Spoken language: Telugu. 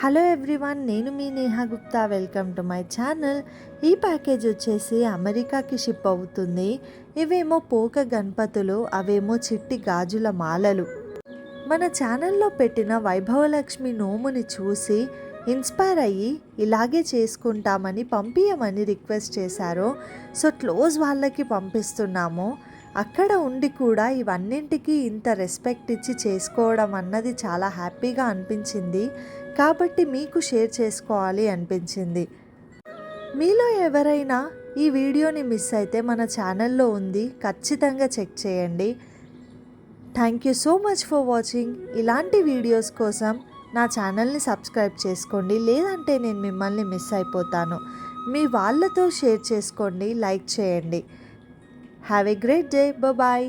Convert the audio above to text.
హలో ఎవ్రీవన్, నేను మీ Neha Gupta. Welcome to my channel. ఈ ప్యాకేజ్ వచ్చేసి అమెరికాకి షిప్ అవుతుంది. ఇవేమో పోక గణపతులు, అవేమో చిట్టి గాజుల మాలలు. మన ఛానల్లో పెట్టిన వైభవలక్ష్మి నోముని చూసి ఇన్స్పైర్ అయ్యి ఇలాగే చేసుకుంటామని పంపించమని రిక్వెస్ట్ చేశారు. సో క్లోజ్ వాళ్ళకి పంపిస్తున్నాము. అక్కడ ఉండి కూడా ఇవన్నింటికి ఇంత రెస్పెక్ట్ ఇచ్చి చేసుకోవడం అన్నది చాలా హ్యాపీగా అనిపించింది. కాబట్టి మీకు షేర్ చేసుకోవాలి అనిపించింది. మీలో ఎవరైనా ఈ వీడియోని మిస్ అయితే మన ఛానల్లో ఉంది, ఖచ్చితంగా చెక్ చేయండి. Thank you so much for watching. ఇలాంటి వీడియోస్ కోసం నా ఛానల్ని సబ్స్క్రైబ్ చేసుకోండి, లేదంటే నేను మిమ్మల్ని మిస్ అయిపోతాను. మీ వాళ్ళతో షేర్ చేసుకోండి, లైక్ చేయండి. Have a great day. Bye.